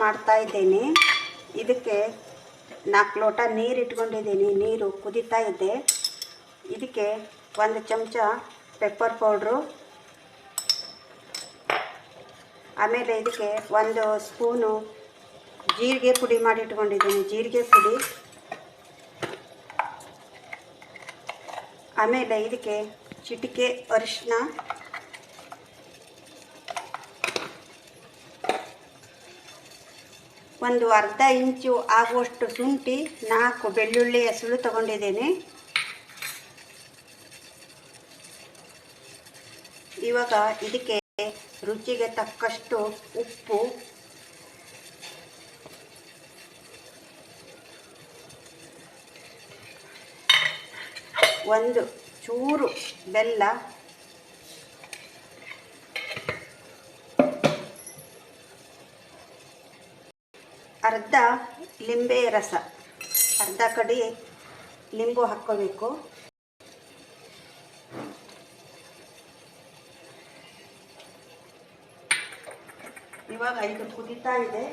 ಮಾಡ್ತಾ ಇದ್ದೀನಿ. ಇದಕ್ಕೆ 4 ಲೋಟ ನೀರು ಇಟ್ಕೊಂಡಿದ್ದೀನಿ. ನೀರು ಕುದೀತಾ ಇದೆ. ಇದಕ್ಕೆ 1 ಚಮಚ ಪೆಪ್ಪರ್ ಪೌಡ್ರು, ಆಮೇಲೆ ಇದಕ್ಕೆ 1 ಸ್ಪೂನು ಜೀರಿಗೆ ಪುಡಿ ಮಾಡಿ ಇಟ್ಕೊಂಡಿದ್ದೀನಿ, ಜೀರಿಗೆ ಪುಡಿ. ಆಮೇಲೆ ಇದಕ್ಕೆ ಚಿಟಿಕೆ ಅರಿಶಿನ, ಒಂದು ಅರ್ಧ ಇಂಚು ಆಗುವಷ್ಟು ಶುಂಠಿ, 4 ಬೆಳ್ಳುಳ್ಳಿ ಹೆಸಳು ತಗೊಂಡಿದ್ದೀನಿ. ಇವಾಗ ಇದಕ್ಕೆ ರುಚಿಗೆ ತಕ್ಕಷ್ಟು ಉಪ್ಪು, ಒಂದು ಚೂರು ಬೆಲ್ಲ, ಅರ್ಧ ಲಿಂಬೆ ರಸ, ಅರ್ಧ ಕಡಿ ಲಿಂಬು ಹಾಕ್ಕೋಬೇಕು. ಇವಾಗ ಇದು ಕುದೀತಾ ಇದೆ.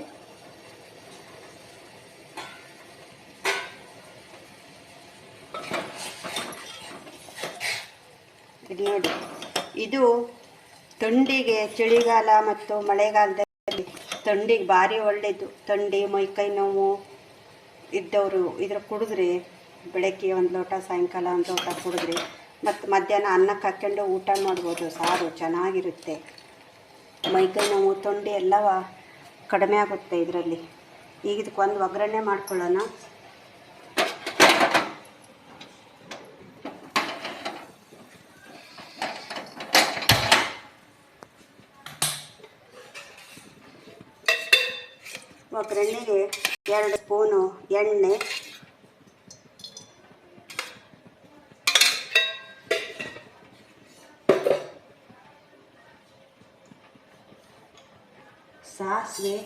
ನೋಡಿ, ಇದು ಥಂಡಿಗೆ, ಚಳಿಗಾಲ ಮತ್ತು ಮಳೆಗಾಲದಲ್ಲಿ ಥಂಡಿಗೆ ಭಾರಿ ಒಳ್ಳೆಯದು. ಥಂಡಿ, ಮೈಕೈ ನೋವು ಇದ್ದವರು ಇದ್ರ ಕುಡಿದ್ರೆ, ಬೆಳಗ್ಗೆ 1 ಲೋಟ, ಸಾಯಂಕಾಲ 1 ಲೋಟ ಕುಡಿದ್ರೆ, ಮತ್ತು ಮಧ್ಯಾಹ್ನ ಅನ್ನಕ್ಕೆ ಹಾಕ್ಕೊಂಡು ಊಟ ಮಾಡ್ಬೋದು. ಸಾರು ಚೆನ್ನಾಗಿರುತ್ತೆ. ಮೈಕೈ ನೋವು, ಥಂಡಿ ಎಲ್ಲವ ಕಡಿಮೆ ಆಗುತ್ತೆ ಇದರಲ್ಲಿ. ಈಗ ಇದಕ್ಕೊಂದು ಒಗ್ಗರಣೆ ಮಾಡ್ಕೊಳ್ಳೋಣ. ಒಗ್ಗರಣೆಗೆ 2 ಸ್ಪೂನು ಎಣ್ಣೆ, ಸಾಸಿವೆ,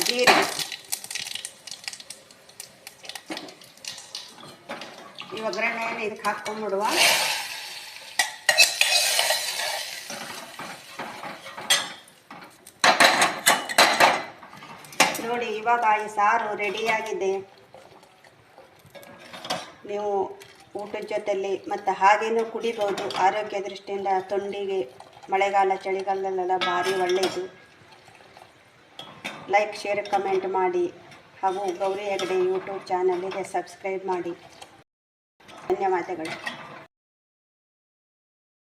ಜೀರಿಗೆ. ಈ ಒಗ್ಗರಣೆಯನ್ನು ಇದಕ್ಕೆ ಹಾಕ್ಕೊಂಡ್ಬಿಡುವ. ನೋಡಿ, ಇವಾಗ ಈ ಸಾರು ರೆಡಿಯಾಗಿದೆ. ನೀವು ಊಟದ ಜೊತೆಯಲ್ಲಿ ಮತ್ತು ಹಾಗೇನೂ ಕುಡಿಬೋದು. ಆರೋಗ್ಯ ದೃಷ್ಟಿಯಿಂದ ಥಂಡಿಗೆ, ಮಳೆಗಾಲ, ಚಳಿಗಾಲದಲ್ಲೆಲ್ಲ ಭಾರಿ ಒಳ್ಳೆಯದು. ಲೈಕ್, ಶೇರ್, ಕಮೆಂಟ್ ಮಾಡಿ. ಹಾಗೂ ಗೌರಿ ಹೆಗ್ಡೆ ಯೂಟ್ಯೂಬ್ ಚಾನಲಿಗೆ ಸಬ್ಸ್ಕ್ರೈಬ್ ಮಾಡಿ. ಧನ್ಯವಾದಗಳು.